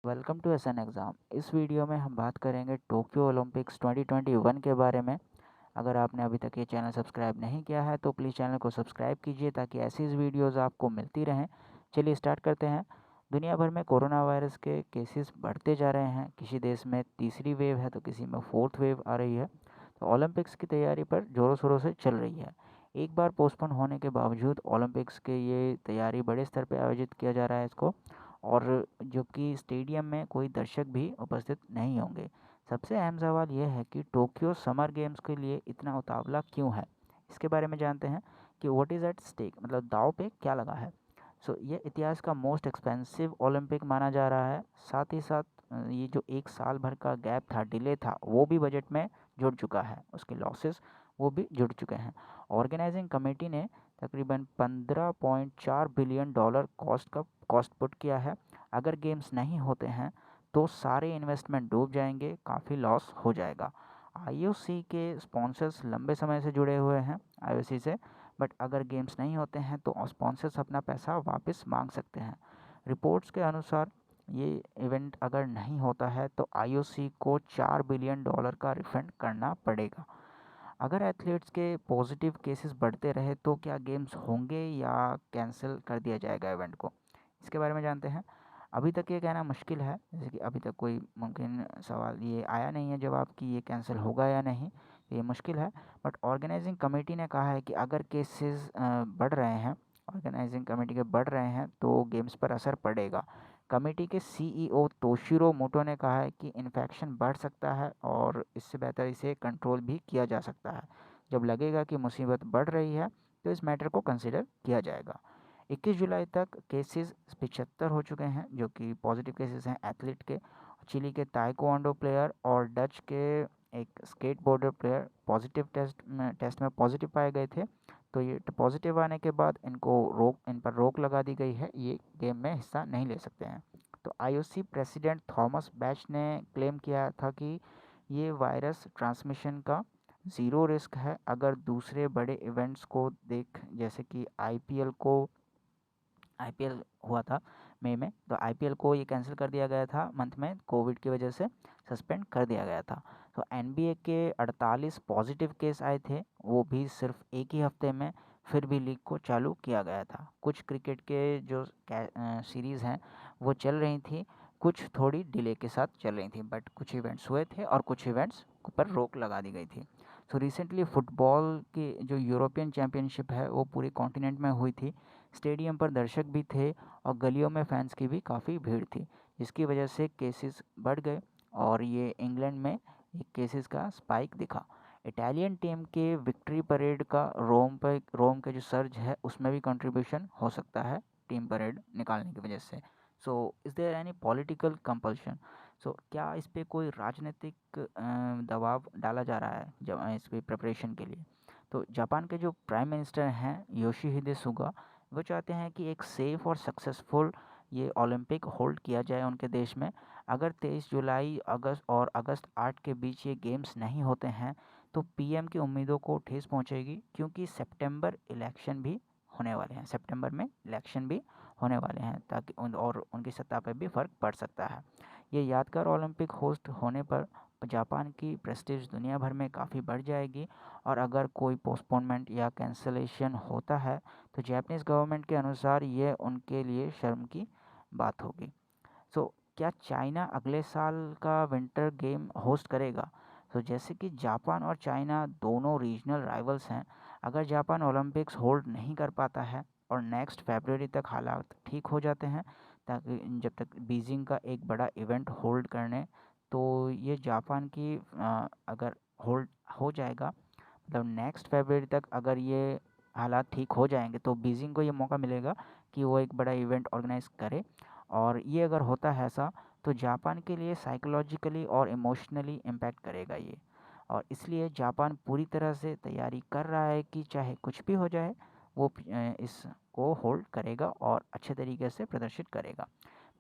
Welcome to SN exam. इस video में हम बात करेंगे टोक्यो ओलंपिक्स 2021 के बारे में। अगर आपने अभी तक ये चैनल सब्सक्राइब नहीं किया है तो प्लीज़ चैनल को सब्सक्राइब कीजिए ताकि ऐसी वीडियोज़ आपको मिलती रहें। चलिए स्टार्ट करते हैं। दुनिया भर में कोरोना वायरस के केसेस बढ़ते जा रहे हैं। किसी देश में तीसरी वेव है तो किसी में फोर्थ वेव आ रही है। तो ओलंपिक्स की तैयारी पर ज़ोरों शोरों से चल रही है। एक बार पोस्टपोन होने के बावजूद ओलंपिक्स के ये तैयारी बड़े स्तर पर आयोजित किया जा रहा है इसको, और जो कि स्टेडियम में कोई दर्शक भी उपस्थित नहीं होंगे। सबसे अहम सवाल यह है कि टोक्यो समर गेम्स के लिए इतना उतावला क्यों है। इसके बारे में जानते हैं कि व्हाट इज़ एट स्टेक, मतलब दाव पे क्या लगा है। ये इतिहास का मोस्ट एक्सपेंसिव ओलंपिक माना जा रहा है। साथ ही साथ ये जो एक साल भर का गैप था, डिले था, वो भी बजट में जुड़ चुका है। उसके लॉसेस वो भी जुड़ चुके हैं। ऑर्गेनाइजिंग कमेटी ने तकरीबन 15.4 बिलियन डॉलर कॉस्ट पुट किया है। अगर गेम्स नहीं होते हैं तो सारे इन्वेस्टमेंट डूब जाएंगे, काफ़ी लॉस हो जाएगा। आईओसी के स्पॉन्सर्स लंबे समय से जुड़े हुए हैं आईओसी से, बट अगर गेम्स नहीं होते हैं तो स्पॉन्सर्स अपना पैसा वापस मांग सकते हैं। रिपोर्ट्स के अनुसार ये इवेंट अगर नहीं होता है तो आईओसी को 4 बिलियन डॉलर का रिफंड करना पड़ेगा। अगर एथलीट्स के पॉजिटिव केसेस बढ़ते रहे तो क्या गेम्स होंगे या कैंसिल कर दिया जाएगा इवेंट को। इसके बारे में जानते हैं। अभी तक ये कहना मुश्किल है, जैसे कि अभी तक कोई मुमकिन सवाल ये आया नहीं है जवाब कि ये कैंसिल होगा या नहीं। ये मुश्किल है। बट ऑर्गेनाइजिंग कमेटी ने कहा है कि अगर केसेस बढ़ रहे हैं, ऑर्गेनाइजिंग कमेटी के बढ़ रहे हैं तो गेम्स पर असर पड़ेगा। कमेटी के सीईओ तोशिरो मोटो ने कहा है कि इन्फेक्शन बढ़ सकता है और इससे बेहतर इसे कंट्रोल भी किया जा सकता है। जब लगेगा कि मुसीबत बढ़ रही है तो इस मैटर को कंसिडर किया जाएगा। 21 जुलाई तक केसेस 75 हो चुके हैं जो कि पॉजिटिव केसेस हैं एथलीट के। चिली के ताइक्वांडो प्लेयर और डच के एक स्केटबोर्डर प्लेयर पॉजिटिव टेस्ट में पॉजिटिव पाए गए थे। तो ये पॉजिटिव आने के बाद इन पर रोक लगा दी गई है, ये गेम में हिस्सा नहीं ले सकते हैं। तो आईओसी प्रेसिडेंट थॉमस बैच ने क्लेम किया था कि ये वायरस ट्रांसमिशन का ज़ीरो रिस्क है। अगर दूसरे बड़े इवेंट्स को देख, जैसे कि आईपीएल हुआ था मई में, तो आईपीएल को ये कैंसिल कर दिया गया था मंथ में, कोविड की वजह से सस्पेंड कर दिया गया था। तो एनबीए के 48 पॉजिटिव केस आए थे, वो भी सिर्फ एक ही हफ्ते में। फिर भी लीग को चालू किया गया था। कुछ क्रिकेट के जो सीरीज़ हैं वो चल रही थी, कुछ थोड़ी डिले के साथ चल रही थी, बट कुछ इवेंट्स हुए थे और कुछ इवेंट्स पर रोक लगा दी गई थी। रिसेंटली फुटबॉल की जो यूरोपियन चैम्पियनशिप है वो पूरे कॉन्टिनेंट में हुई थी। स्टेडियम पर दर्शक भी थे और गलियों में फैंस की भी काफ़ी भीड़ थी, जिसकी वजह से केसेस बढ़ गए और ये इंग्लैंड में एक केसेस का स्पाइक दिखा। इटालियन टीम के विक्ट्री परेड का रोम का जो सर्ज है उसमें भी कंट्रीब्यूशन हो सकता है टीम परेड निकालने की वजह से। Is there any political compulsion. क्या इस पे कोई राजनीतिक दबाव डाला जा रहा है जब इस पे प्रिपरेशन के लिए। तो जापान के जो प्राइम मिनिस्टर हैं योशिहिदे सुगा, वो चाहते हैं कि एक सेफ़ और सक्सेसफुल ये ओलंपिक होल्ड किया जाए उनके देश में। अगर 23 जुलाई अगस्त 8 के बीच ये गेम्स नहीं होते हैं तो पीएम की उम्मीदों को ठेस पहुंचेगी, क्योंकि सितंबर में इलेक्शन भी होने वाले हैं ताकि उनकी सत्ता पर भी फ़र्क पड़ सकता है। ये यादगार ओलंपिक होस्ट होने पर जापान की प्रेस्टीज दुनिया भर में काफ़ी बढ़ जाएगी। और अगर कोई पोस्टपोनमेंट या कैंसलेशन होता है तो जापानीज़ गवर्नमेंट के अनुसार ये उनके लिए शर्म की बात होगी। क्या चाइना अगले साल का विंटर गेम होस्ट करेगा। जैसे कि जापान और चाइना दोनों रीजनल राइवल्स हैं। अगर जापान ओलंपिक्स होल्ड नहीं कर पाता है और नेक्स्ट फरवरी तक हालात ठीक हो जाते हैं, ताकि जब तक बीजिंग का एक बड़ा इवेंट होल्ड करने, तो ये जापान की अगर होल्ड हो जाएगा, मतलब नेक्स्ट फरवरी तक अगर ये हालात ठीक हो जाएंगे तो बीजिंग को ये मौका मिलेगा कि वो एक बड़ा इवेंट ऑर्गेनाइज करे। और ये अगर होता है ऐसा तो जापान के लिए साइकोलॉजिकली और इमोशनली इम्पैक्ट करेगा ये। और इसलिए जापान पूरी तरह से तैयारी कर रहा है कि चाहे कुछ भी हो जाए वो इसको होल्ड करेगा और अच्छे तरीके से प्रदर्शित करेगा।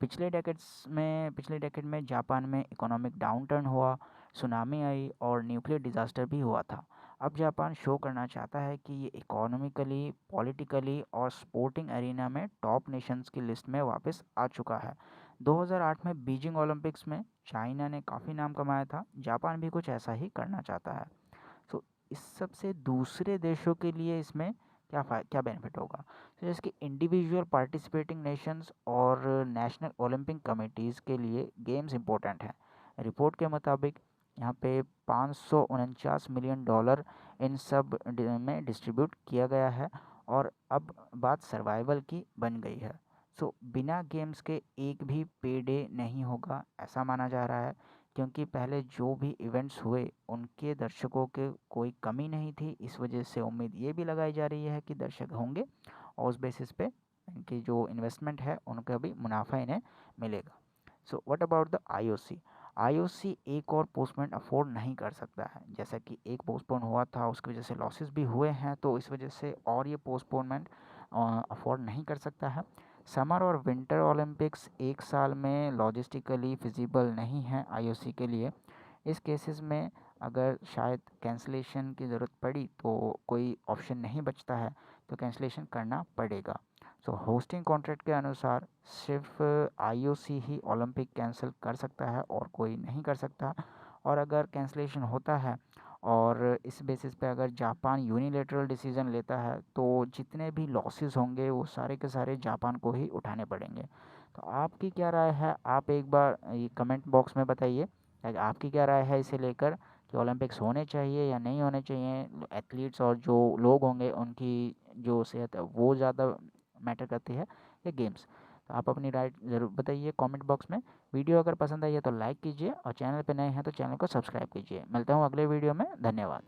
पिछले डेकेड में जापान में इकोनॉमिक डाउनटर्न हुआ, सुनामी आई और न्यूक्लियर डिज़ास्टर भी हुआ था। अब जापान शो करना चाहता है कि ये इकोनॉमिकली, पॉलिटिकली और स्पोर्टिंग एरिना में टॉप नेशंस की लिस्ट में वापस आ चुका है। 2008 में बीजिंग ओलंपिक्स में चाइना ने काफ़ी नाम कमाया था, जापान भी कुछ ऐसा ही करना चाहता है। तो इस सब से दूसरे देशों के लिए इसमें क्या बेनिफिट होगा? तो जैसे कि इंडिविजुअल पार्टिसिपेटिंग नेशंस और नेशनल ओलंपिक कमिटीज़ के लिए गेम्स इंपॉर्टेंट हैं। रिपोर्ट के मुताबिक यहाँ पे $549 मिलियन इन सब में डिस्ट्रीब्यूट किया गया है और अब बात सर्वाइवल की बन गई है। सो बिना गेम्स के एक भी पे डे नहीं होगा ऐसा माना जा रहा है, क्योंकि पहले जो भी इवेंट्स हुए उनके दर्शकों के कोई कमी नहीं थी। इस वजह से उम्मीद ये भी लगाई जा रही है कि दर्शक होंगे और उस बेसिस पे इनकी जो इन्वेस्टमेंट है उनका भी मुनाफा इन्हें मिलेगा। So what about the IOC? IOC एक और पोस्टपोन अफोर्ड नहीं कर सकता है। जैसा कि एक पोस्टपोन हुआ था उसकी वजह से लॉसेस भी हुए हैं, तो इस वजह से और ये पोस्टपोनमेंट अफोर्ड नहीं कर सकता है। समर और विंटर ओलंपिक्स एक साल में लॉजिस्टिकली फिजिबल नहीं है आईओसी के लिए। इस केसेस में अगर शायद कैंसलेशन की ज़रूरत पड़ी तो कोई ऑप्शन नहीं बचता है, तो कैंसलेशन करना पड़ेगा। सो होस्टिंग कॉन्ट्रैक्ट के अनुसार सिर्फ आईओसी ही ओलंपिक कैंसिल कर सकता है और कोई नहीं कर सकता। और अगर कैंसलेशन होता है और इस बेसिस पे अगर जापान यूनिलेटरल डिसीजन लेता है तो जितने भी लॉसेस होंगे वो सारे के सारे जापान को ही उठाने पड़ेंगे। तो आपकी क्या राय है? आप एक बार ये कमेंट बॉक्स में बताइए कि आपकी क्या राय है इसे लेकर, कि ओलंपिक्स होने चाहिए या नहीं होने चाहिए। एथलीट्स और जो लोग होंगे उनकी जो सेहत है वो ज़्यादा मैटर करती है या गेम्स? तो आप अपनी राय ज़रूर बताइए कमेंट बॉक्स में। वीडियो अगर पसंद आई है तो लाइक कीजिए और चैनल पे नए हैं तो चैनल को सब्सक्राइब कीजिए। मिलता हूँ अगले वीडियो में। धन्यवाद।